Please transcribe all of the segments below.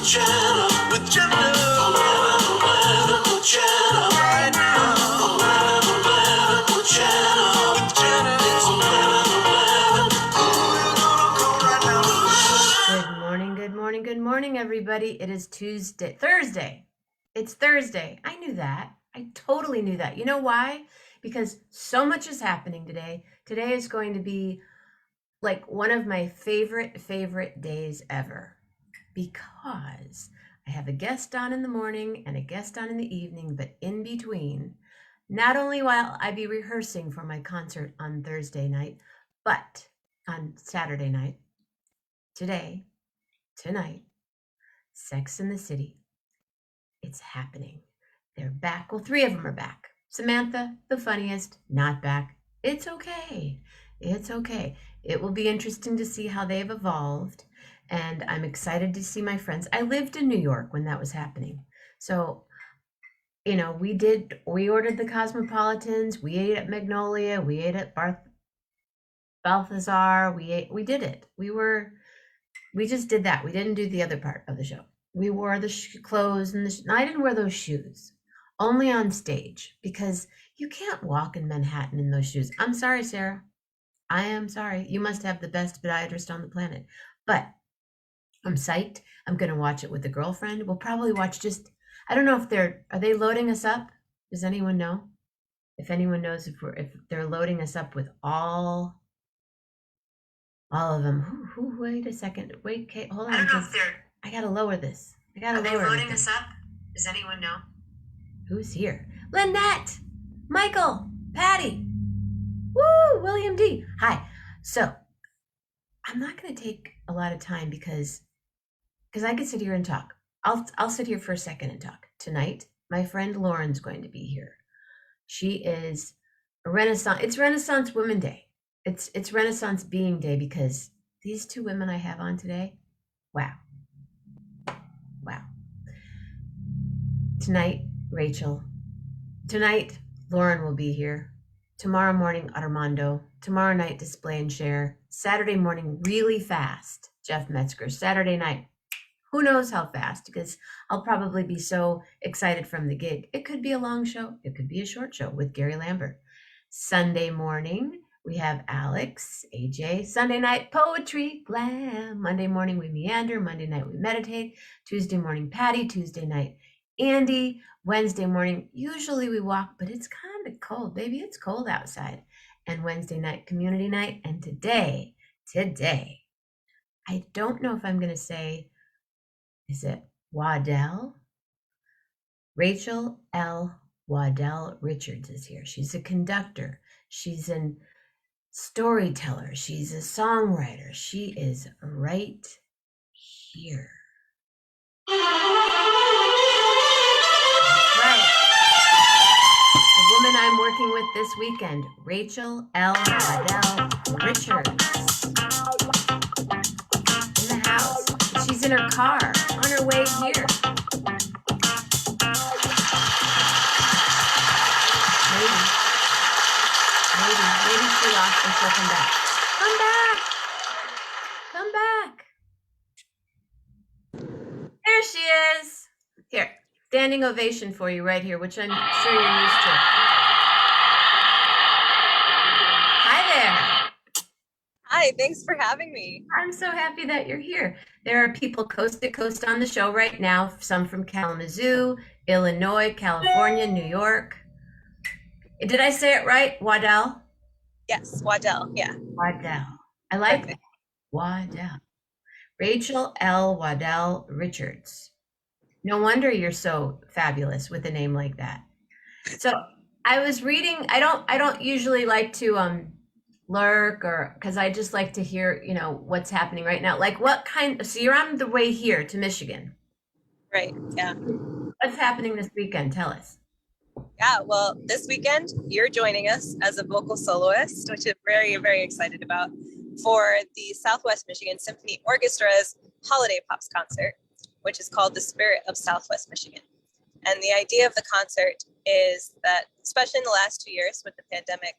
Jenna with Jenna. Political Jenna right now. Political Jenna with Jenna. It's 11:11. Who you gonna call right now? Good morning, good morning, good morning, everybody. It is Thursday. It's Thursday. I knew that. I totally knew that. You know why? Because so much is happening today. Today is going to be like one of my favorite days ever because I have a guest on in the morning and a guest on in the evening, but in between, not only while I be rehearsing for my concert on Thursday night, but on Saturday night, tonight, Sex in the City. It's happening. They're back. Well, three of them are back. Samantha, the funniest, not back. It's okay. It's okay. It will be interesting to see how they've evolved. And I'm excited to see my friends. I lived in New York when that was happening. So, we ordered the Cosmopolitans. We ate at Magnolia. We ate at Balthazar. We did it. We just did that. We didn't do the other part of the show. We wore the clothes and I didn't wear those shoes, only on stage, because you can't walk in Manhattan in those shoes. I'm sorry, Sarah. I am sorry. You must have the best podiatrist on the planet. But I'm psyched. I'm going to watch it with a girlfriend. We'll probably watch I don't know if are they loading us up? Does anyone know? If anyone knows if they're loading us up with all of them. Wait a second. Wait, Kate, hold on. I don't know if I got to lower this. Are they loading us up? Does anyone know? Who's here? Lynette, Michael, Patty. Woo, William D. Hi. So I'm not going to take a lot of time because I could sit here and talk. I'll sit here for a second and talk. Tonight, my friend Lauren's going to be here. She is it's Renaissance Women Day. It's Renaissance Being Day because these two women I have on today, wow. Tonight, Rachel. Tonight, Lauren will be here. Tomorrow morning, Armando. Tomorrow night, Display and Share. Saturday morning, really fast, Jeff Metzger. Saturday night, who knows how fast, because I'll probably be so excited from the gig. It could be a long show. It could be a short show with Gary Lambert. Sunday morning, we have Alex, AJ. Sunday night, poetry, glam. Monday morning, we meander. Monday night, we meditate. Tuesday morning, Patty. Tuesday night, Andy. Wednesday morning, usually we walk, but it's kind of cold. Baby, it's cold outside. And Wednesday night, community night. And today, I don't know if I'm going to say, is it Waddell? Rachel L. Waddell-Richards is here. She's a conductor. She's a storyteller. She's a songwriter. She is right here. That's right. The woman I'm working with this weekend, Rachel L. Waddell-Richards. In the house. She's in her car on her way here. Maybe she lost and she'll come back. Come back. There she is. Here, standing ovation for you right here, which I'm sure you're used to. Hi there. Hi, thanks for having me. I'm so happy that you're here. There are people coast to coast on the show right now, some from Kalamazoo, Illinois, California, New York. Did I say it right? Waddell? Yes, Waddell, yeah. Waddell. I like that. Waddell. Rachel L. Waddell-Richards. No wonder you're so fabulous with a name like that. So I was reading, I don't usually like to lurk because I just like to hear, what's happening right now. Like so you're on the way here to Michigan. Right, yeah. What's happening this weekend? Tell us. Yeah, well, this weekend you're joining us as a vocal soloist, which I'm very, very excited about, for the Southwest Michigan Symphony Orchestra's Holiday Pops concert, which is called The Spirit of Southwest Michigan. And the idea of the concert is that, especially in the last 2 years with the pandemic,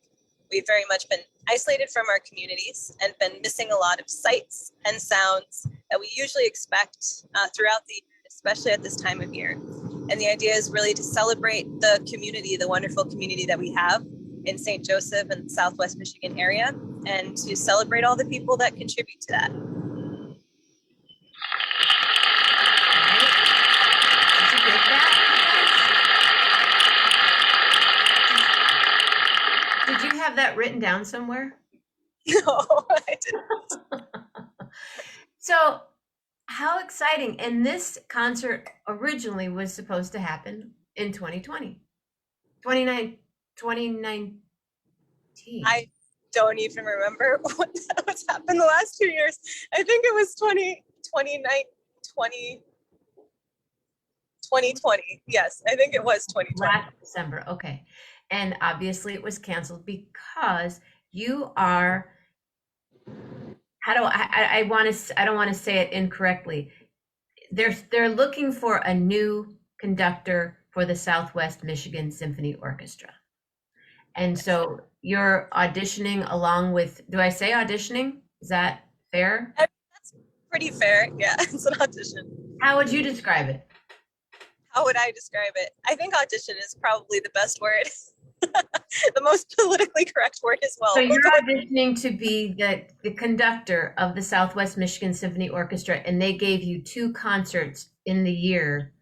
we've very much been isolated from our communities and been missing a lot of sights and sounds that we usually expect throughout the year especially at this time of year. And the idea is really to celebrate the community, the wonderful community that we have in St. Joseph and Southwest Michigan area, and to celebrate all the people that contribute to that. Did you get that? Did you have that written down somewhere? No, I didn't. So, how exciting. And this concert originally was supposed to happen in 2020. 2019. I don't even remember what's happened the last 2 years. I think it was 2020. Yes, I think it was 2020. Last December. Okay. And obviously it was canceled because you are, how do I want to, I don't want to say it incorrectly. They're looking for a new conductor for the Southwest Michigan Symphony Orchestra. And so you're auditioning along with, do I say auditioning? Is that fair? That's pretty fair. Yeah, it's an audition. How would you describe it? How would I describe it? I think audition is probably the best word. The most politically correct word as well. So you're auditioning to be the conductor of the Southwest Michigan Symphony Orchestra, and they gave you 2 concerts in the year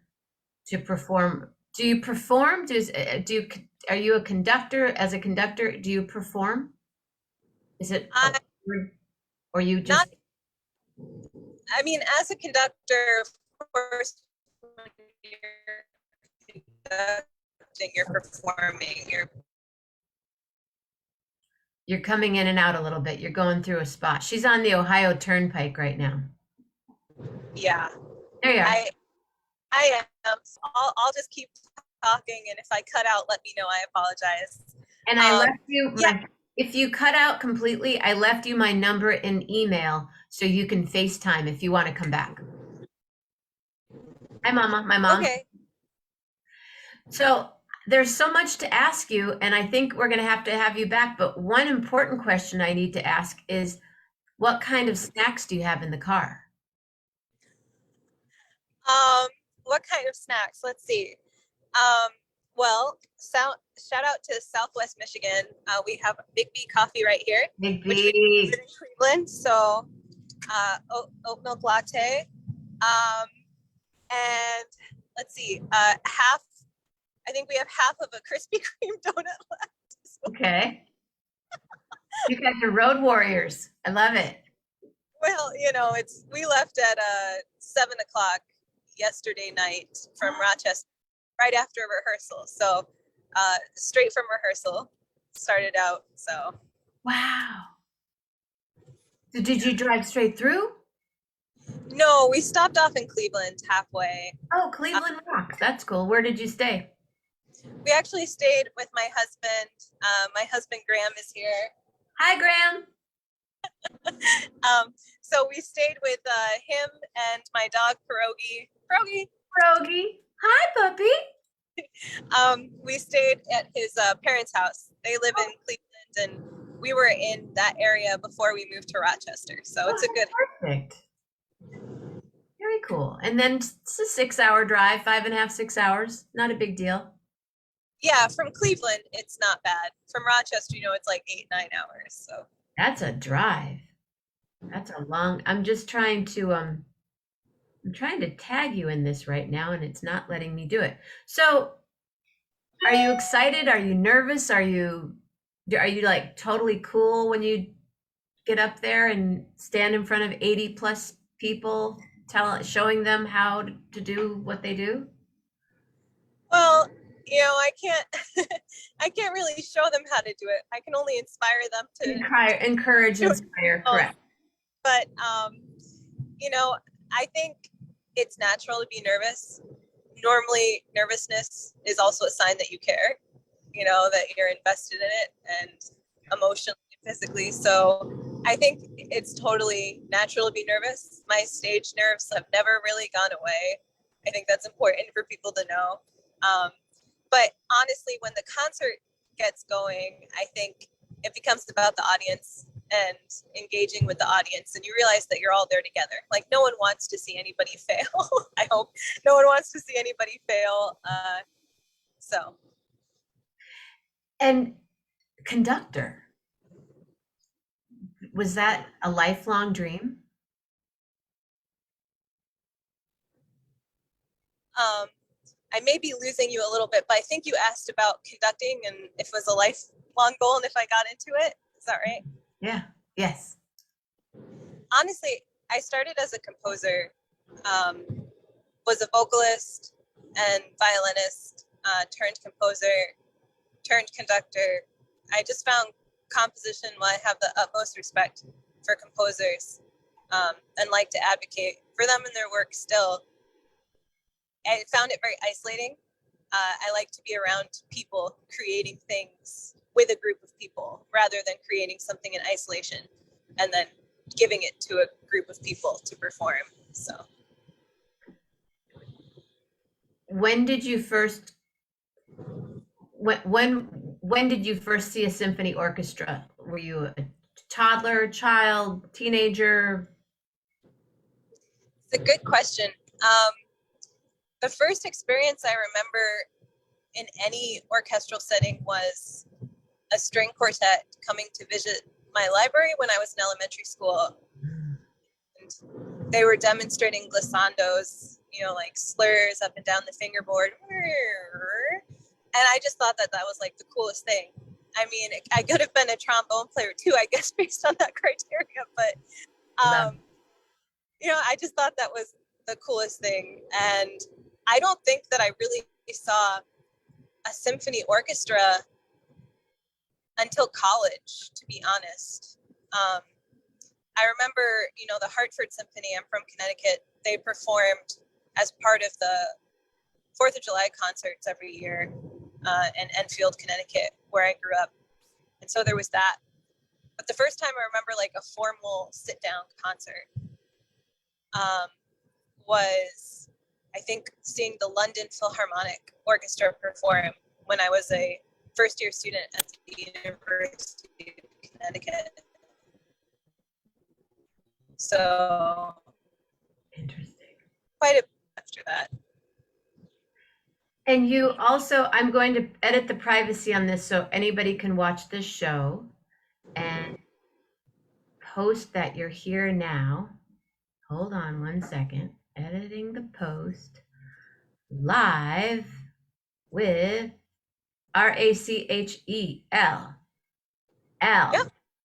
to perform. Do you perform? Are you a conductor? As a conductor, do you perform? Is it, or you just? I mean, as a conductor, of course, when you're conducting, you're performing, You're coming in and out a little bit. You're going through a spot. She's on the Ohio Turnpike right now. Yeah. There you are. I am. I'll just keep talking, and if I cut out, let me know. I apologize. And I left you, if you cut out completely, I left you my number in email so you can FaceTime if you want to come back. Hi, Mama, my mom. Okay. So there's so much to ask you, and I think we're going to have you back. But one important question I need to ask is, what kind of snacks do you have in the car? What kind of snacks? Let's see. Well, shout out to Southwest Michigan. We have Big B coffee right here, Big which we B. live in Cleveland. So, oat milk latte. And let's see, I think we have half of a Krispy Kreme donut left. Okay. You guys are road warriors. I love it. Well, we left at 7:00 yesterday night from Rochester, right after rehearsal. So straight from rehearsal, started out. So. Wow. So did you drive straight through? No, we stopped off in Cleveland halfway. Oh, Cleveland rocks. That's cool. Where did you stay? We actually stayed with my husband. My husband, Graham, is here. Hi, Graham. So we stayed with him and my dog, Pierogi. Pierogi. Hi, puppy. We stayed at his parents' house. They live in Cleveland, and we were in that area before we moved to Rochester. So it's a good. Perfect. Very cool. And then it's a 6-hour drive, 5.5, 6 hours. Not a big deal. Yeah, from Cleveland, it's not bad. From Rochester, it's like 8-9 hours. So That's a drive. That's a long. I'm just trying to I'm trying to tag you in this right now, and it's not letting me do it. So, are you excited? Are you nervous? Are you like totally cool when you get up there and stand in front of 80 plus people, showing them how to do what they do? Well, I can't really show them how to do it. I can only inspire them to encourage, inspire, correct. But I think it's natural to be nervous. Normally, nervousness is also a sign that you care, that you're invested in it, and emotionally and physically. So I think it's totally natural to be nervous. My stage nerves have never really gone away. I think that's important for people to know. But honestly, when the concert gets going, I think it becomes about the audience. and engaging with the audience, and you realize that you're all there together. Like, no one wants to see anybody fail. I hope no one wants to see anybody fail. So. And conductor, was that a lifelong dream? I may be losing you a little bit, but I think you asked about conducting and if it was a lifelong goal and if I got into it. Is that right? Yeah. Yes. Honestly, I started as a composer, was a vocalist and violinist, turned composer, turned conductor. I just found composition why I have the utmost respect for composers, and like to advocate for them and their work still. I found it very isolating. I like to be around people creating things with a group of people rather than creating something in isolation and then giving it to a group of people to perform. So When did you first when did you first see a symphony orchestra? Were you a toddler, child, teenager? it's a good question. The first experience I remember in any orchestral setting was a string quartet coming to visit my library when I was in elementary school. And they were demonstrating glissandos, like slurs up and down the fingerboard. And I just thought that was like the coolest thing. I mean, I could have been a trombone player too, I guess, based on that criteria. But, I just thought that was the coolest thing. And I don't think that I really saw a symphony orchestra until college, to be honest. I remember, the Hartford Symphony, I'm from Connecticut, they performed as part of the 4th of July concerts every year in Enfield, Connecticut, where I grew up. And so there was that. But the first time I remember like a formal sit-down concert was, I think, seeing the London Philharmonic Orchestra perform when I was a first-year student at the University of Connecticut. So, Interesting. quite a bit after that. And you also, I'm going to edit the privacy on this so anybody can watch this show and post that you're here now. Hold on one second. Editing the post live with Rachel Yeah.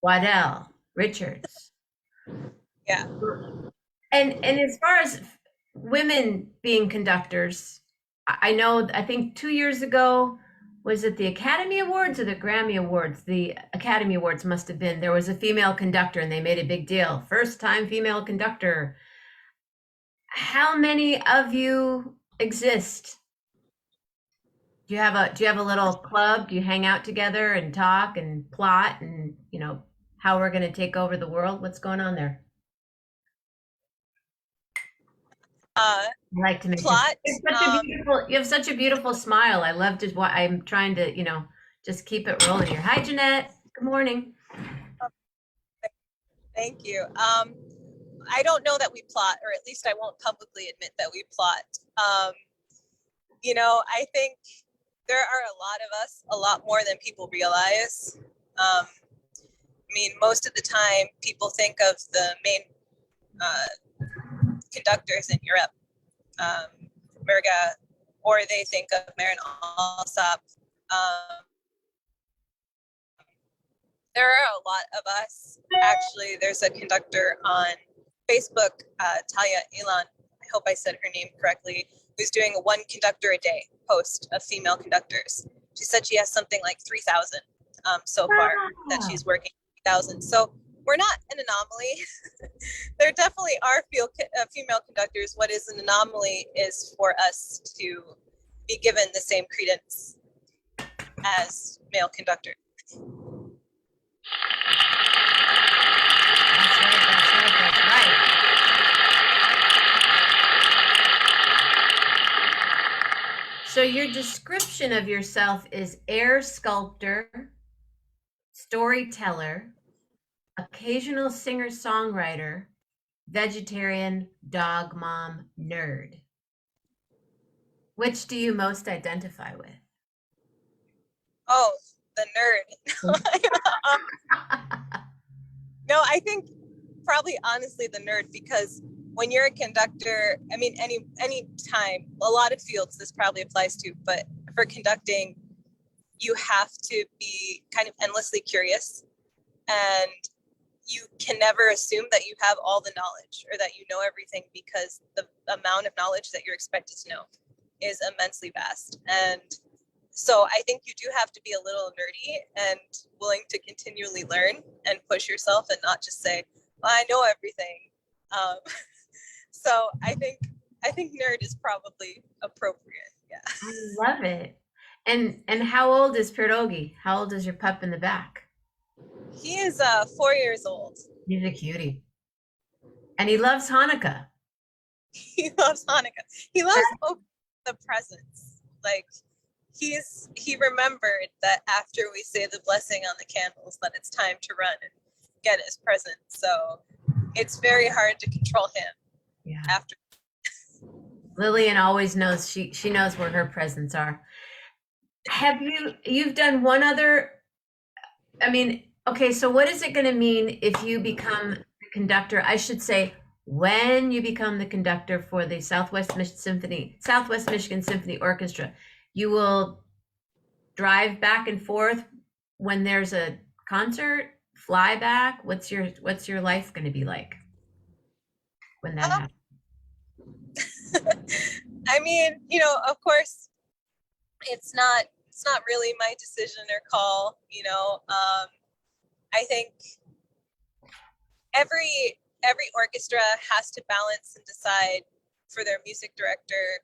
Waddell-Richards. Yeah. And as far as women being conductors, I think 2 years ago, was it the Academy Awards or the Grammy Awards? The Academy Awards must have been. There was a female conductor and they made a big deal. First time female conductor. How many of you exist? Do you have a little club? Do you hang out together and talk and plot and, how we're going to take over the world? What's going on there? I like to make plot. You have such a beautiful smile. I love just what I'm trying to, just keep it rolling here. Hi, Jeanette. Good morning. Thank you. I don't know that we plot, or at least I won't publicly admit that we plot. I think there are a lot of us, a lot more than people realize. Most of the time people think of the main conductors in Europe, Merga, or they think of Marin Alsop. There are a lot of us. Actually, there's a conductor on Facebook, Talia Ilan, I hope I said her name correctly, who's doing a one conductor a day post of female conductors. She said she has something like 3,000 so far that she's working 3,000. So we're not an anomaly. There definitely are female conductors. What is an anomaly is for us to be given the same credence as male conductors. That's right. So your description of yourself is air sculptor, storyteller, occasional singer-songwriter, vegetarian, dog mom, nerd. Which do you most identify with? Oh, the nerd. No, I think probably honestly the nerd, because when you're a conductor, I mean, any time, a lot of fields this probably applies to, but for conducting, you have to be kind of endlessly curious, and you can never assume that you have all the knowledge or that you know everything, because the amount of knowledge that you're expected to know is immensely vast. And so I think you do have to be a little nerdy and willing to continually learn and push yourself, and not just say, well, I know everything. Um, so I think nerd is probably appropriate. Yeah. I love it. And how old is Pierogi? How old is your pup in the back? He is 4 years old. He's a cutie. And he loves Hanukkah. He loves Hanukkah. He loves the presents. Like, he remembered that after we say the blessing on the candles, that it's time to run and get his present. So it's very hard to control him. Yeah. After Lillian always knows, she knows where her presents are. Have you've done one other, I mean, okay, so what is it going to mean if you become the conductor? I should say, when you become the conductor for the Southwest Michigan Symphony Orchestra, you will drive back and forth when there's a concert, fly back. What's your life going to be like when that happens? I mean, you know, of course, it's not really my decision or call. You know, I think every orchestra has to balance and decide for their music director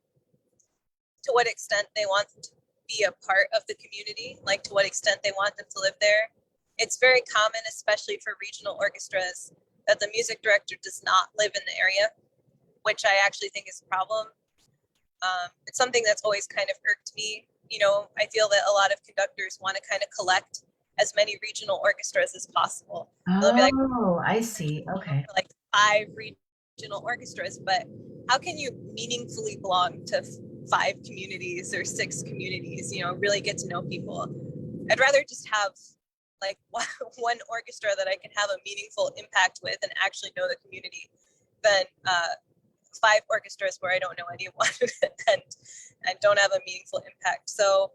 to what extent they want them to be a part of the community, like to what extent they want them to live there. It's very common, especially for regional orchestras, that the music director does not live in the area, which I actually think is a problem. It's something that's always kind of irked me. You know, I feel that a lot of conductors want to kind of collect as many regional orchestras as possible. They'll be like, Oh, I see. Okay. like 5 regional orchestras, but how can you meaningfully belong to 5 communities or 6 communities? You know, really get to know people. I'd rather just have like one orchestra that I can have a meaningful impact with and actually know the community than 5 orchestras where I don't know anyone and don't have a meaningful impact. So,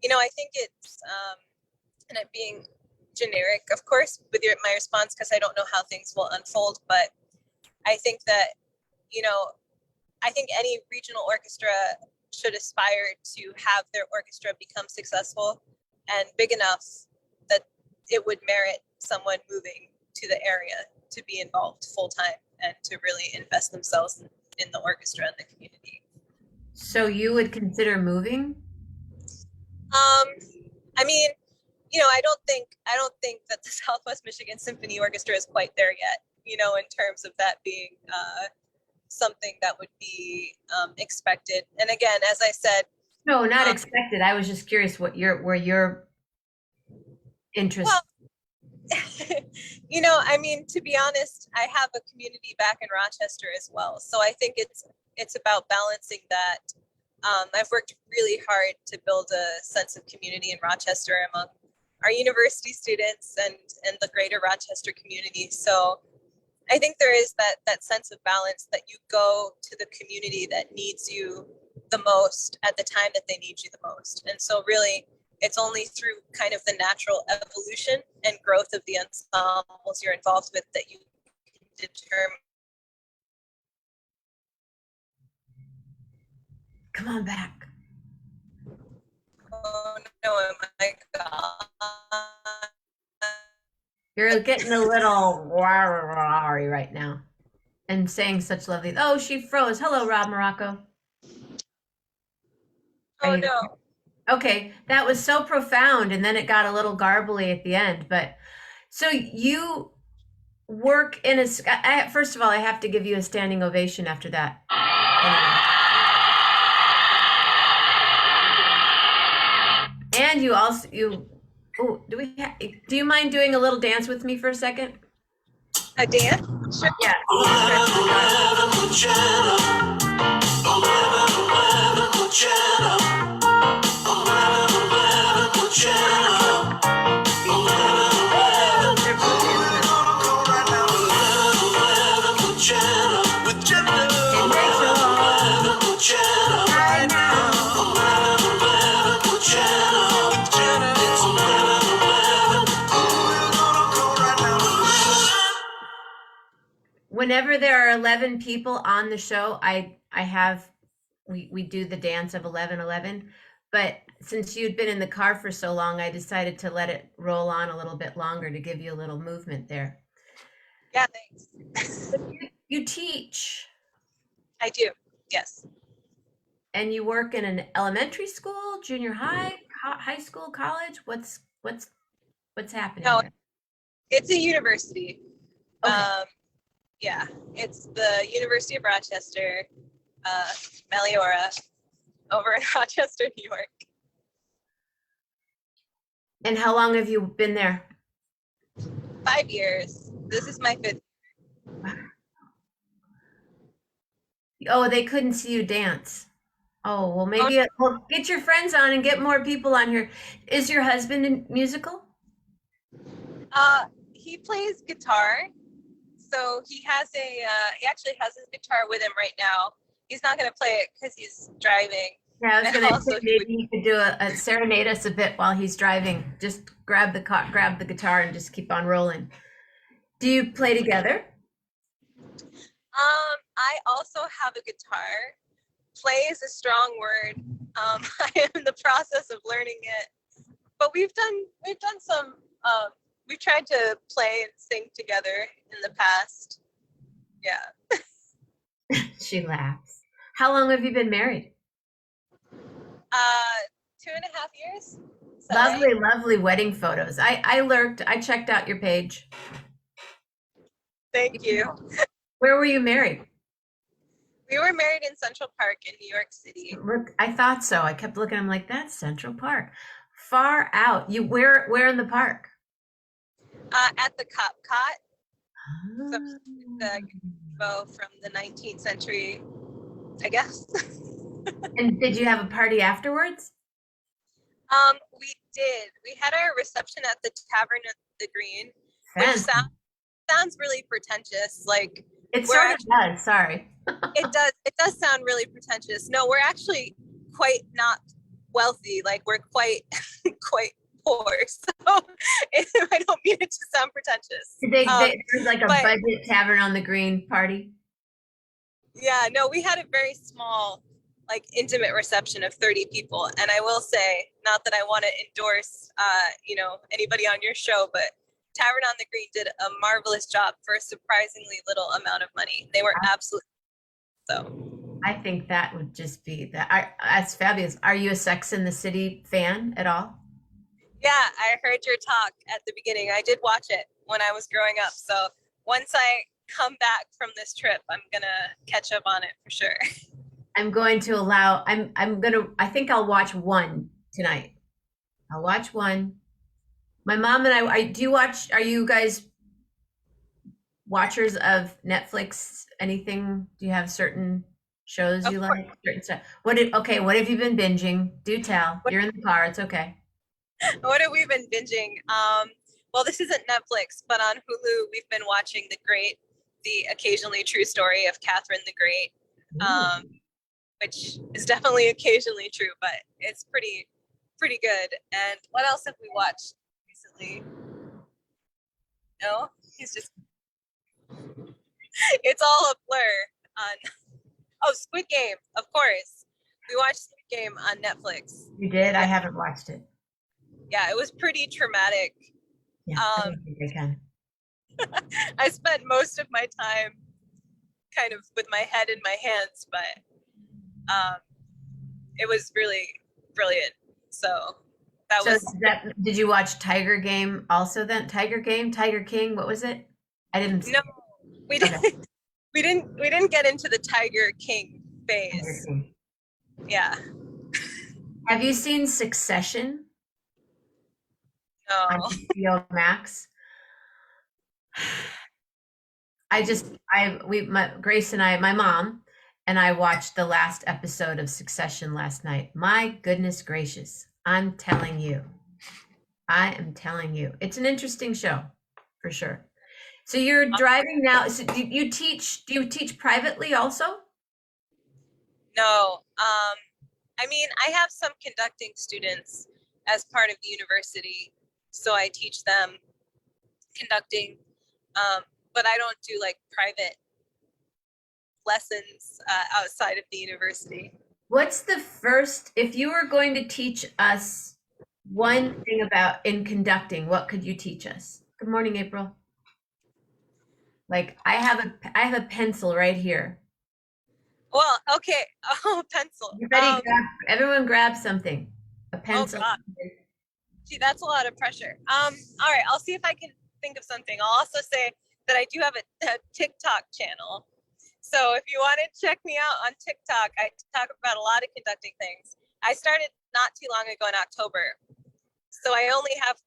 you know, I think it's and I'm being generic, of course, with my response, because I don't know how things will unfold. But I think that, you know, I think any regional orchestra should aspire to have their orchestra become successful and big enough that it would merit someone moving to the area to be involved full time and to really invest themselves in the orchestra and the community. So you would consider moving? I mean, you know, I don't think that the Southwest Michigan Symphony Orchestra is quite there yet, you know, in terms of that being something that would be expected. And again, as I said, No, not expected. I was just curious where your interest. Well, you know, I mean, to be honest, I have a community back in Rochester as well. So I think it's about balancing that. I've worked really hard to build a sense of community in Rochester among our university students and the greater Rochester community. So I think there is that sense of balance, that you go to the community that needs you the most at the time that they need you the most. And so really, it's only through kind of the natural evolution and growth of the ensembles you're involved with that you can determine. Come on back. Oh no, oh my God. You're getting a little worry right now and saying such lovely. Oh, she froze. Hello, Rob Morocco. Oh no. Okay, that was so profound, and then it got a little garbly at the end. But so you work in a. First of all, I have to give you a standing ovation after that. Anyway. And you also. Oh, do you mind doing a little dance with me for a second? A dance? Sure. Yeah. Whenever there are 11 people on the show, we do the dance of 11-11. But since you'd been in the car for so long, I decided to let it roll on a little bit longer to give you a little movement there. Yeah, thanks. You teach I do. Yes. and you work in an elementary school, junior high, high school, college. What's happening No, there? it's a university. Okay. Yeah, it's the University of Rochester, Meliora, over in Rochester, New York. And how long have you been there? 5 years. This is my 5th. Oh, they couldn't see you dance. Oh, well, maybe well, get your friends on and get more people on here. Is your husband musical? He plays guitar, so he actually has his guitar with him right now. He's not going to play it because he's driving. Yeah, I was And gonna also say maybe he could do a serenade us a bit while he's driving. Just grab the guitar and just keep on rolling. Do you play together? I also have a guitar. Play is a strong word. I am in the process of learning it, but we've done some. We've tried to play and sing together in the past. Yeah. She laughs. How long have you been married? 2.5 years. Lovely, lovely wedding photos. I checked out your page. Thank you. Where were you married? We were married in Central Park in New York City. Look, I thought so. I kept looking. I'm like, that's Central Park. Far out. You where in the park? At the Cop Cot. So the Ah. bow from the 19th century, I guess. And did you have a party afterwards? We did. We had our reception at the Tavern of the Green, which Fancy. sounds really pretentious. Like It sort of does. Sorry. it does sound really pretentious. No, we're actually quite not wealthy. Like we're quite quite poor. So I don't mean it to sound pretentious. There's like a budget Tavern on the Green party? Yeah, no, we had a very small, like intimate reception of 30 people. And I will say, not that I want to endorse anybody on your show, but Tavern on the Green did a marvelous job for a surprisingly little amount of money. They were absolutely so. I think that would just be that's fabulous. Are you a Sex and the City fan at all? Yeah, I heard your talk at the beginning. I did watch it when I was growing up. So once I come back from this trip, I'm gonna catch up on it for sure. I'm going to allow. I think I'll watch one tonight. I'll watch one. My mom and I do you watch? Are you guys watchers of Netflix? Anything? Do you have certain shows you like? Certain stuff. What have you been binging? Do tell. You're in the car. It's okay. What have we been binging? Well, this isn't Netflix, but on Hulu, we've been watching the occasionally true story of Catherine the Great, which is definitely occasionally true, but it's pretty good. And what else have we watched recently? No, it's all a blur. Squid Game, of course. We watched Squid Game on Netflix. You did? I haven't watched it. Yeah, it was pretty traumatic. Yeah, I don't think I can. I spent most of my time kind of with my head in my hands, but it was really brilliant. So did you watch Tiger Game also then? Tiger Game, Tiger King, what was it? I didn't. No, we didn't. Okay. We didn't get into the Tiger King phase. Tiger King. Yeah. Have you seen Succession? No. On HBO Max. Grace and I, my mom and I watched the last episode of Succession last night. My goodness gracious. I'm telling you. I am telling you. It's an interesting show for sure. So you're driving now. So do you teach privately also? No. I mean, I have some conducting students as part of the university, so I teach them conducting, but I don't do like private lessons outside of the university. What's the first, if you were going to teach us one thing about in conducting, what could you teach us? Good morning, April. Like I have a pencil right here. Well, okay. Oh, pencil. You ready? Everyone grab something. A pencil. God. Gee, that's a lot of pressure. All right, I'll see if I can think of something. I'll also say that I do have a TikTok channel. So if you want to check me out on TikTok, I talk about a lot of conducting things. I started not too long ago in October. So I only have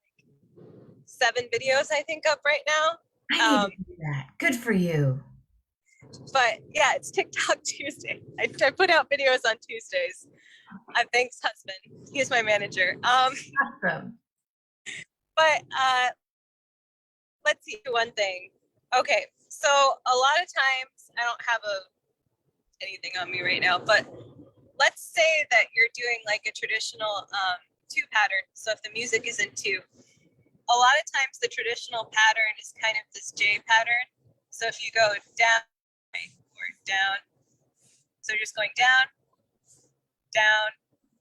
7 videos, I think, up right now. I need to do that. Good for you. But yeah, it's TikTok Tuesday. I put out videos on Tuesdays. Thanks, husband. He's my manager. Awesome. But let's see one thing. Okay, so a lot of times I don't have anything on me right now, but let's say that you're doing like a traditional 2 pattern. So if the music is in 2, a lot of times the traditional pattern is kind of this J pattern. So if you go down, right, or down, so you're just going down, down,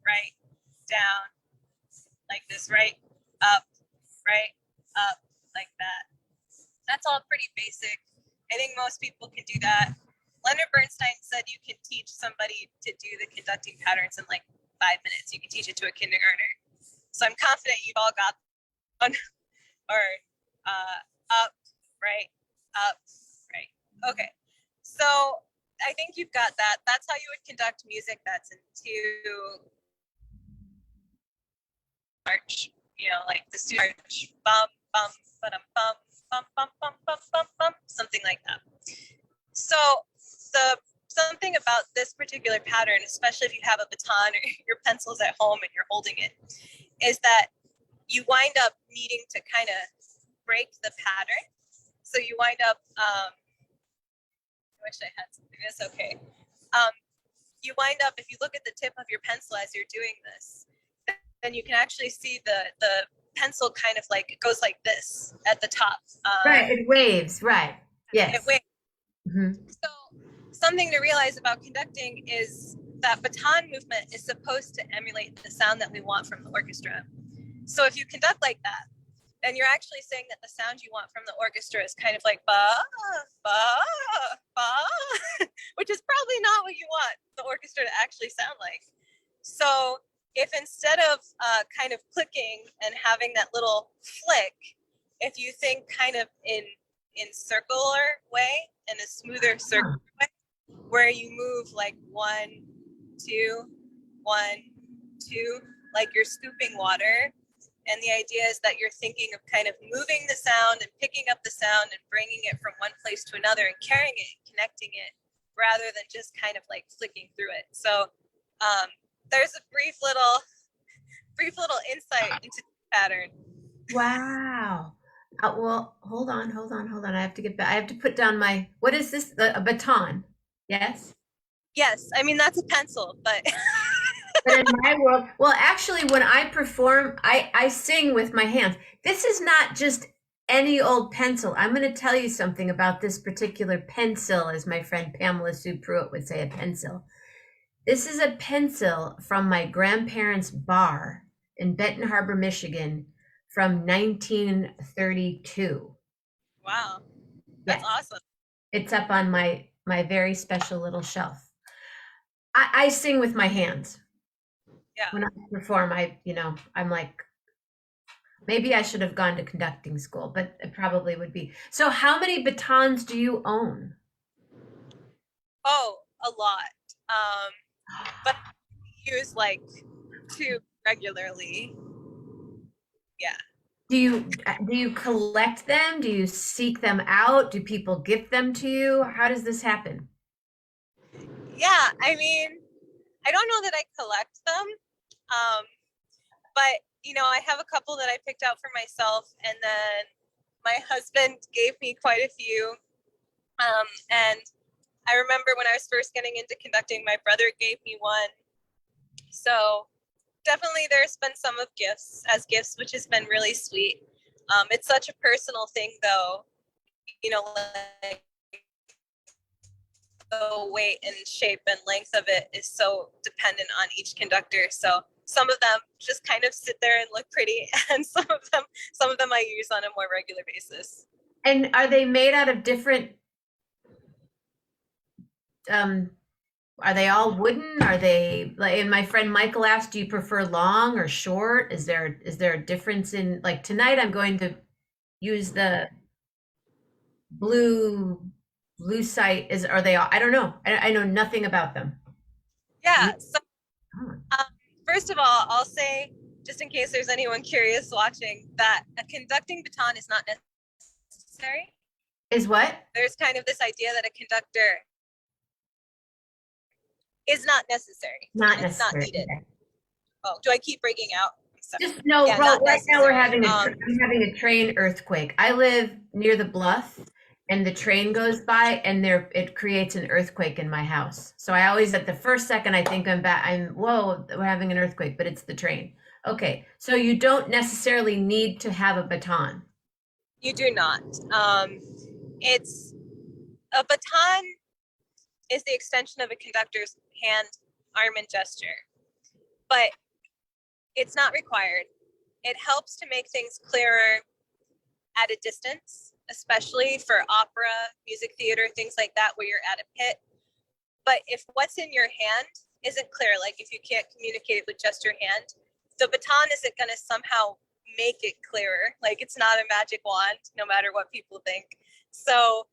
right, down, like this, right, up, like that. That's all pretty basic. I think most people can do that. Leonard Bernstein said you can teach somebody to do the conducting patterns in like 5 minutes. You can teach it to a kindergartner. So I'm confident you've all got one. Or up, right, up, right. Okay. So I think you've got that. That's how you would conduct music that's in 2 march, like the march, bum, bum, bum, bum, bum, bum, bum, bum, bum, bum, something like that. So something about this particular pattern, especially if you have a baton or your pencils at home and you're holding it, is that you wind up needing to kind of break the pattern. So you wind up, I wish I had something, that's okay. You wind up, if you look at the tip of your pencil as you're doing this, then you can actually see the pencil kind of like, it goes like this at the top. Right, it waves, right. Yes. It waves. Mm-hmm. So something to realize about conducting is that baton movement is supposed to emulate the sound that we want from the orchestra. So if you conduct like that, then you're actually saying that the sound you want from the orchestra is kind of like ba, ba, ba, which is probably not what you want the orchestra to actually sound like. So if instead of kind of clicking and having that little flick, if you think kind of in circular way, in a smoother circular way, where you move like 1, 2, 1, 2, like you're scooping water. And the idea is that you're thinking of kind of moving the sound and picking up the sound and bringing it from one place to another and carrying it and connecting it rather than just kind of like flicking through it. So there's a brief little insight into the pattern. Wow. Well, hold on. I have to get back. I have to put down what is this? A baton. Yes? Yes. I mean, that's a pencil, but... But in my world, well, actually, when I perform, I sing with my hands. This is not just any old pencil. I'm going to tell you something about this particular pencil, as my friend Pamela Sue Pruitt would say, a pencil. This is a pencil from my grandparents' bar in Benton Harbor, Michigan, from 1932. Wow, that's awesome. It's up on my very special little shelf. I sing with my hands. Yeah. When I perform, I'm like, maybe I should have gone to conducting school, but it probably would be. So how many batons do you own? Oh, a lot. But I use like 2 regularly. Yeah. Do you collect them? Do you seek them out? Do people gift them to you? How does this happen? Yeah, I mean, I don't know that I collect them, but I have a couple that I picked out for myself, and then my husband gave me quite a few. And I remember when I was first getting into conducting, my brother gave me one. So definitely there's been some of gifts, which has been really sweet. It's such a personal thing though, like the weight and shape and length of it is so dependent on each conductor. So some of them just kind of sit there and look pretty, and some of them I use on a more regular basis. And are they made out of different um are they all wooden? Are they like, and my friend Michael asked, do you prefer long or short? Is there a difference in, like, tonight I'm going to use the blue site. Is are they all, I don't know. I know nothing about them. Yeah. So Oh. um, first of all, I'll say, just in case there's anyone curious watching, that a conducting baton is not necessary. Is what? There's kind of this idea that a conductor is not necessary. Not It's not necessary. needed. Okay. Oh, do I keep breaking out? I'm sorry. Just no, Yeah, well, not right now we're necessary. having I'm having a train earthquake. I live near the bluff and the train goes by and it creates an earthquake in my house. So I always, at the first second, I think whoa, we're having an earthquake, but it's the train. Okay. So you don't necessarily need to have a baton. You do not. It's a baton is the extension of a conductor's hand, arm, and gesture, but it's not required. It helps to make things clearer at a distance, especially for opera, music theater, things like that, where you're at a pit. But if what's in your hand isn't clear, like if you can't communicate it with just your hand, the baton isn't going to somehow make it clearer. Like, it's not a magic wand, no matter what people think. So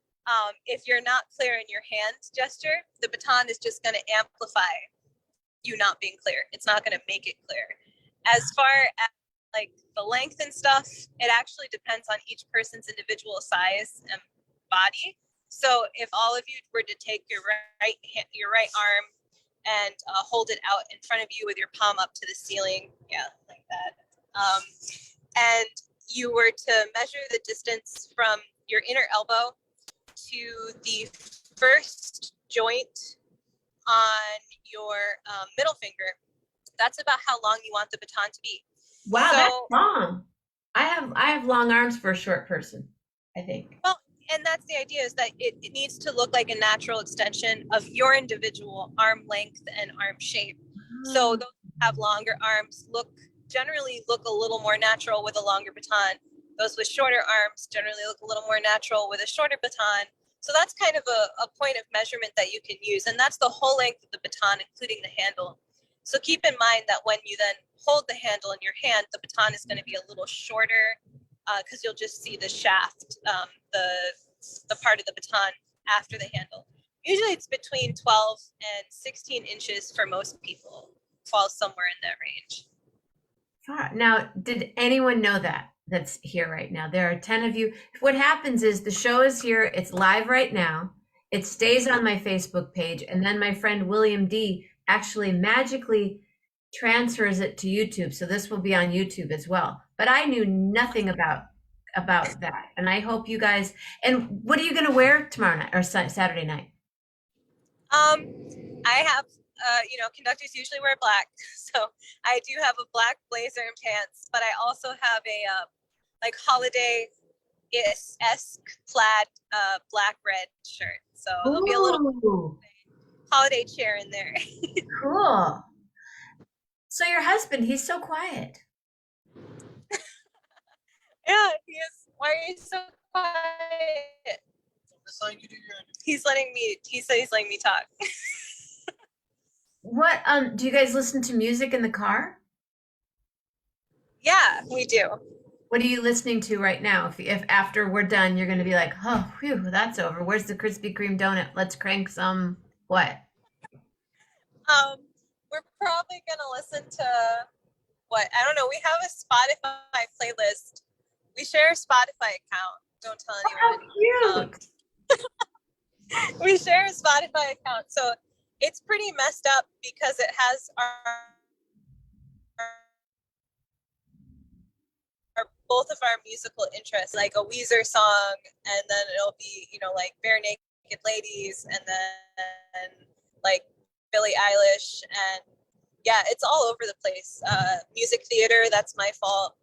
if you're not clear in your hand gesture, the baton is just going to amplify you not being clear. It's not going to make it clear. As far as like the length and stuff, it actually depends on each person's individual size and body. So if all of you were to take your right arm and hold it out in front of you with your palm up to the ceiling, yeah, like that, and you were to measure the distance from your inner elbow to the first joint on your middle finger, that's about how long you want the baton to be. Wow, So, that's long. I have long arms for a short person, I think. well, and that's the idea, is that it needs to look like a natural extension of your individual arm length and arm shape. So those who have longer arms generally look a little more natural with a longer baton. Those with shorter arms generally look a little more natural with a shorter baton. So that's kind of a point of measurement that you can use. And that's the whole length of the baton, including the handle. So keep in mind that when you then hold the handle in your hand, the baton is going to be a little shorter, because you'll just see the shaft, the part of the baton after the handle. Usually it's between 12 and 16 inches for most people, falls somewhere in that range. Now, did anyone know that's here right now? There are 10 of you. What happens is the show is here, it's live right now. It stays on my Facebook page, and then my friend William D actually magically transfers it to YouTube. So this will be on YouTube as well. But I knew nothing about that. And I hope you guys, and what are you going to wear tomorrow night or Saturday night? I have, conductors usually wear black, so I do have a black blazer and pants, but I also have a like holiday-esque plaid black red shirt. So there'll be a little Ooh, holiday cheer in there. cool. So your husband, he's so quiet. Yeah, he is. Why are you so quiet? He's letting me. He said he's letting me talk. What do you guys listen to music in the car? Yeah, we do. What are you listening to right now? If after we're done, you're going to be like, oh, phew, that's over. Where's the Krispy Kreme donut? Let's crank some what? We're probably gonna listen to what, I don't know. We have a Spotify playlist We share a Spotify account. Don't tell How anyone. cute. We share a Spotify account, so it's pretty messed up because it has both of our musical interests, like a Weezer song, and then it'll be, like Bare Naked Ladies, and then like Billie Eilish, and yeah, it's all over the place. Music theater, that's my fault.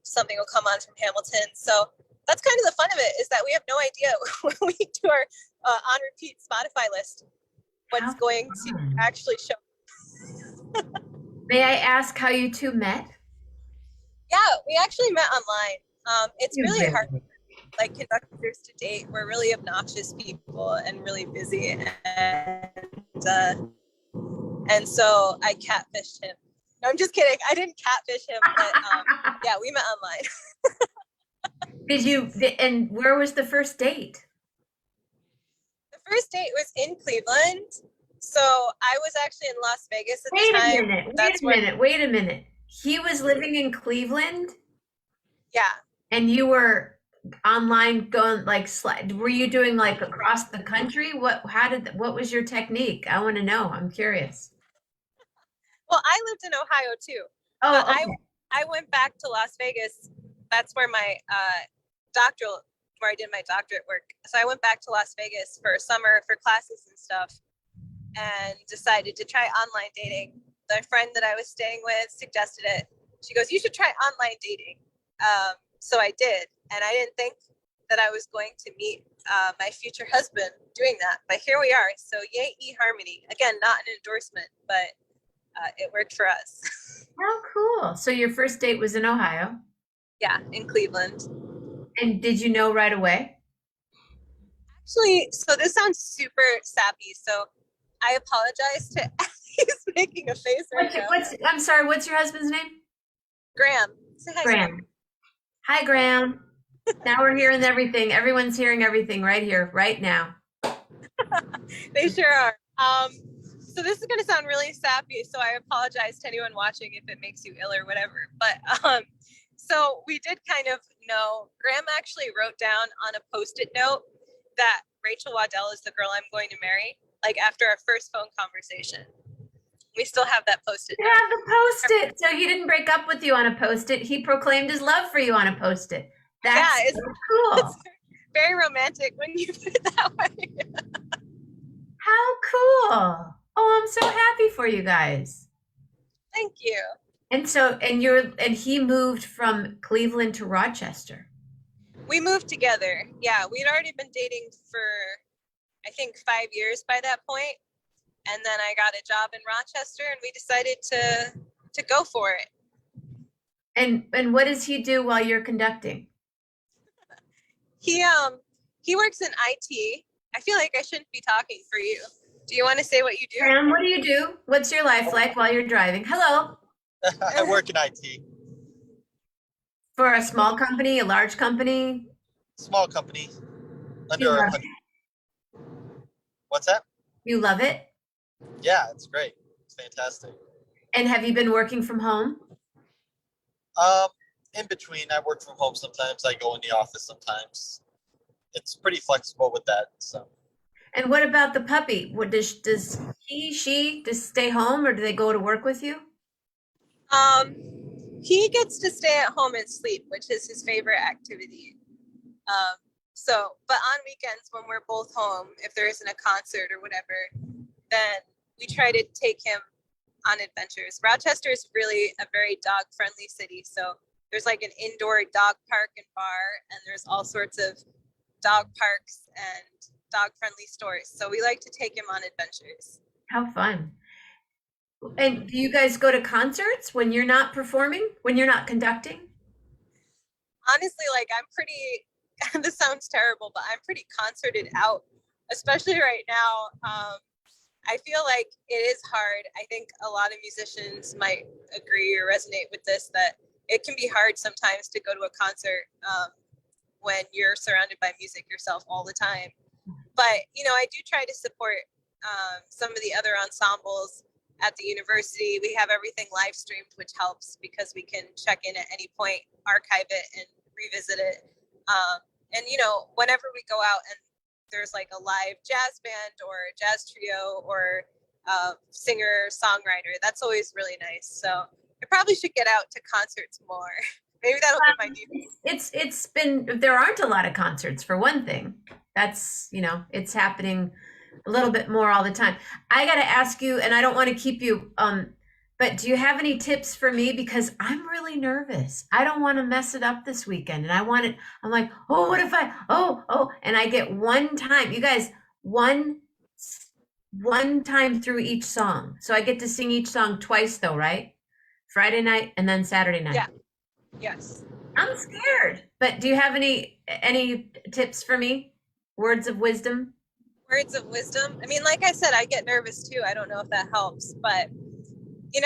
Something will come on from Hamilton. So that's kind of the fun of it, is that we have no idea when we do our on repeat Spotify list what's How going fun. to actually show. May I ask how you two met? Yeah, we actually met online. It's You really hard, really- like conductors to date. We're really obnoxious people and really busy, and so I catfished him. No, I'm just kidding. I didn't catfish him, but yeah, we met online. And where was the first date? The first date was in Cleveland. So I was actually in Las Vegas at the time. Wait a minute. He was living in Cleveland Yeah. and you were online going were you doing like across the country? What was your technique? I want to know. I'm curious. Well, I lived in Ohio too. Oh, But okay. I went back to Las Vegas. That's where my where I did my doctorate work. So I went back to Las Vegas for summer for classes and stuff, and decided to try online dating. The friend that I was staying with suggested it. She goes, "You should try online dating." So I did, and I didn't think that I was going to meet my future husband doing that, but here we are. So yay, eHarmony. Again, not an endorsement, but it worked for us. How cool. So your first date was in Ohio. Yeah, in Cleveland. And did you know right away? Actually, so this sounds super sappy. So I apologize to he's making a face right now. I'm sorry, what's your husband's name? Graham. Say hi, Graham. Hi, Graham. Now we're hearing everything. Everyone's hearing everything right here, right now. They sure are. So this is going to sound really sappy, so I apologize to anyone watching if it makes you ill or whatever. But so we did kind of know. Graham actually wrote down on a Post-it note that Rachel Waddell is the girl I'm going to marry, like after our first phone conversation. We still have that Post-it You note. have the Post-it. So he didn't break up with you on a Post-it. He proclaimed his love for you on a Post-it. That's so cool. It's very romantic when you put it that way. How cool. Oh, I'm so happy for you guys. Thank you. And he moved from Cleveland to Rochester. We moved together. Yeah, we'd already been dating for, I think, 5 years by that point. And then I got a job in Rochester, and we decided to go for it. And what does he do while you're conducting? He works in IT. I feel like I shouldn't be talking for you. Do you want to say what you do? Graham, what do you do? What's your life like while you're driving? Hello. I work in IT. For a small company, a large company? Small company. You love What's that? You love it? Yeah, it's great. It's fantastic. And have you been working from home? In between, I work from home sometimes. I go in the office sometimes. It's pretty flexible with that. So. And what about the puppy? What does she just stay home, or do they go to work with you? He gets to stay at home and sleep, which is his favorite activity. But on weekends when we're both home, if there isn't a concert or whatever, then we try to take him on adventures. Rochester is really a very dog-friendly city, so there's like an indoor dog park and bar, and there's all sorts of dog parks and dog-friendly stores. So we like to take him on adventures. How fun. And do you guys go to concerts when you're not performing, when you're not conducting? Honestly, like I'm pretty, this sounds terrible, but I'm pretty concerted out, especially right now. I feel like it is hard. I think a lot of musicians might agree or resonate with this, that it can be hard sometimes to go to a concert when you're surrounded by music yourself all the time. But, I do try to support some of the other ensembles at the university. We have everything live streamed, which helps because we can check in at any point, archive it, and revisit it. And whenever we go out and there's like a live jazz band or a jazz trio or singer songwriter, that's always really nice. So I probably should get out to concerts more. Maybe that'll be my new. It's been, there aren't a lot of concerts for one thing. That's, it's happening a little bit more all the time. I got to ask you, and I don't want to keep you, but do you have any tips for me? Because I'm really nervous. I don't want to mess it up this weekend. And I'm like, oh, what if and I get one time, you guys, one time through each song. So I get to sing each song twice though, right? Friday night and then Saturday night. Yeah. Yes. I'm scared. But do you have any tips for me? Words of wisdom? Words of wisdom. I mean, like I said, I get nervous too. I don't know if that helps, but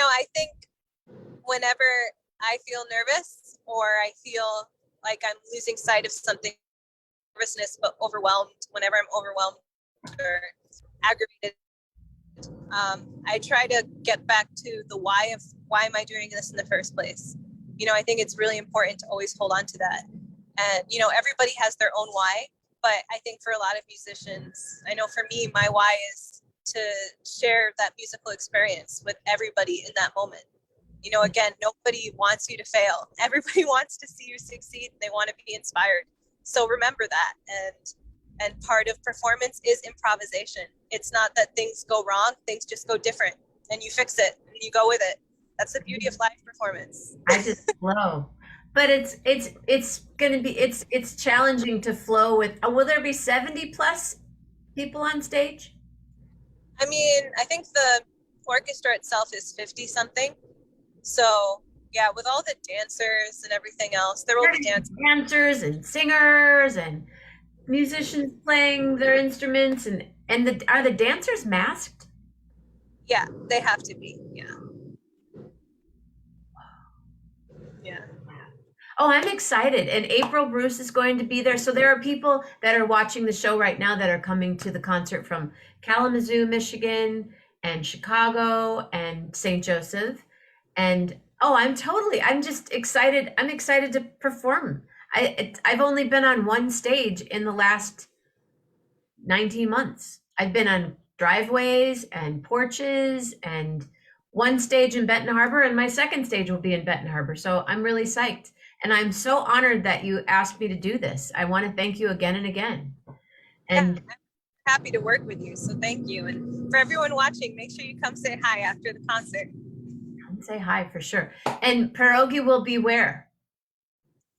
I think whenever I feel nervous or I feel like I'm losing sight of something, nervousness, but overwhelmed, whenever I'm overwhelmed or aggravated, I try to get back to the why am I doing this in the first place? I think it's really important to always hold on to that. And, everybody has their own why, but I think for a lot of musicians, I know for me, my why is to share that musical experience with everybody in that moment. Again, nobody wants you to fail. Everybody wants to see you succeed. They want to be inspired. So remember that. And part of performance is improvisation. It's not that things go wrong, things just go different and you fix it and you go with it. That's the beauty of live performance. I just flow. But it's gonna be it's challenging to flow with. Will there be 70 plus people on stage? I mean, I think the orchestra itself is 50 something. So yeah, with all the dancers and everything else, there will be dancers and singers and musicians playing their instruments and are the dancers masked? Yeah, they have to be. Yeah. Yeah. Oh, I'm excited. And April Bruce is going to be there. So there are people that are watching the show right now that are coming to the concert from Kalamazoo, Michigan, and Chicago and St. Joseph. And I'm just excited. I'm excited to perform. I've only been on one stage in the last 19 months. I've been on driveways and porches and one stage in Benton Harbor, and my second stage will be in Benton Harbor. So I'm really psyched. And I'm so honored that you asked me to do this. I want to thank you again and again. And I'm happy to work with you. So thank you. And for everyone watching, make sure you come say hi after the concert. Come say hi for sure. And Pierogi will be where?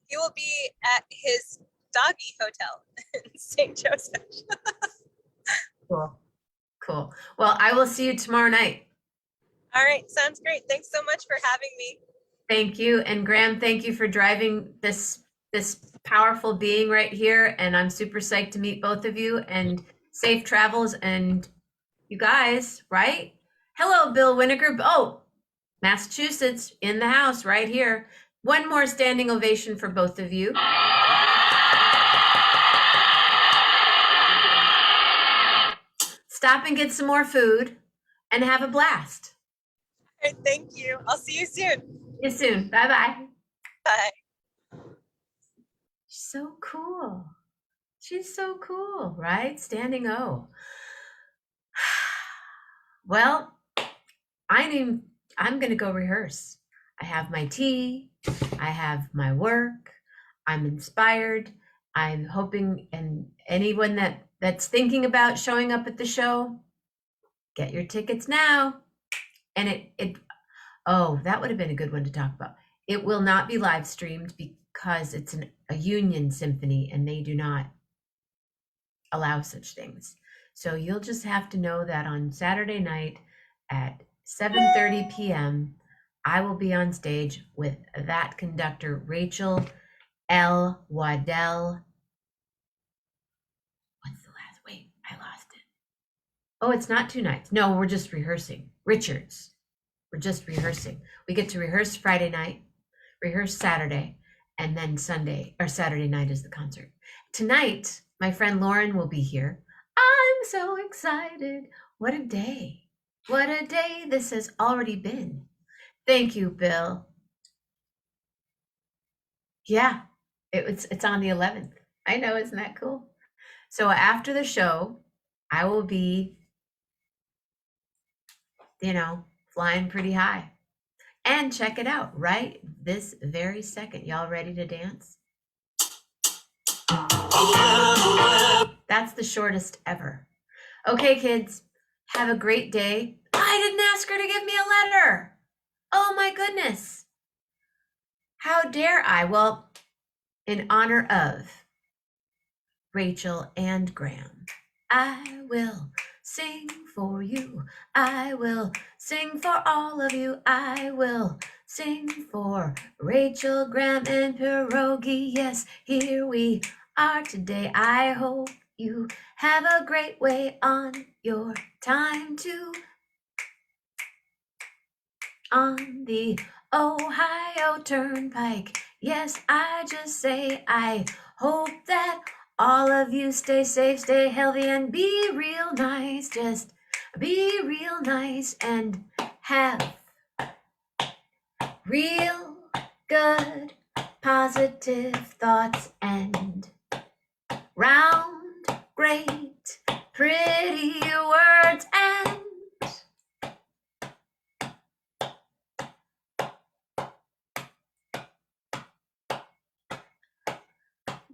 He will be at his doggy hotel in St. Joseph. Cool. Well, I will see you tomorrow night. All right. Sounds great. Thanks so much for having me. Thank you. And Graham, thank you for driving this powerful being right here. And I'm super psyched to meet both of you, and safe travels. And you guys, right? Hello, Bill Winiger. Oh, Massachusetts in the house right here. One more standing ovation for both of you. Stop and get some more food and have a blast. All right, thank you. I'll see you soon. See you soon. Bye-bye. Bye. She's so cool. She's so cool, right? Standing O. Well, I'm going to go rehearse. I have my tea. I have my work. I'm inspired. I'm hoping, and anyone that's thinking about showing up at the show, get your tickets now. And that would have been a good one to talk about. It will not be live streamed because it's a union symphony and they do not allow such things. So you'll just have to know that on Saturday night at 7:30 p.m., I will be on stage with that conductor, Rachel L. Waddell. What's the last? Wait, I lost it. Oh, it's not 2 nights. No, we're just rehearsing. Richards. We're just rehearsing. We get to rehearse Friday night, rehearse Saturday, and then Saturday night is the concert. Tonight, my friend Lauren will be here. I'm so excited. What a day. What a day this has already been. Thank you, Bill. Yeah, It's on the 11th. I know, isn't that cool? So after the show, I will be, flying pretty high. And check it out right this very second. Y'all ready to dance? That's the shortest ever. Okay, kids, have a great day. I didn't ask her to give me a letter. Oh my goodness. How dare I? Well, in honor of Rachel and Graham, I will sing for you. I will sing for all of you. I will sing for Rachel, Graham, and Pierogi. Yes, here we are today. I hope you have a great way on your time too. On the Ohio Turnpike. Yes, I just say I hope that all of you stay safe, stay healthy, and be real nice. Just be real nice and have real good positive thoughts and round great pretty words and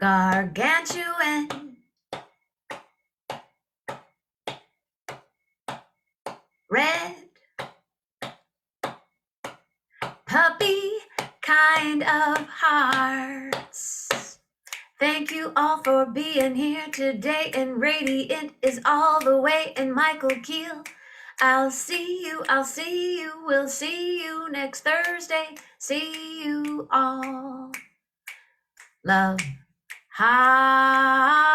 gargantuan red puppy kind of hearts. Thank you all for being here today, and Radiant is all the way in Michael Keel. I'll see you, we'll see you next Thursday. See you all. Love hard,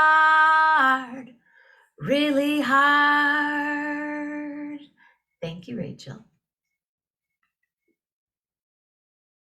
really hard. Thank you, Rachel.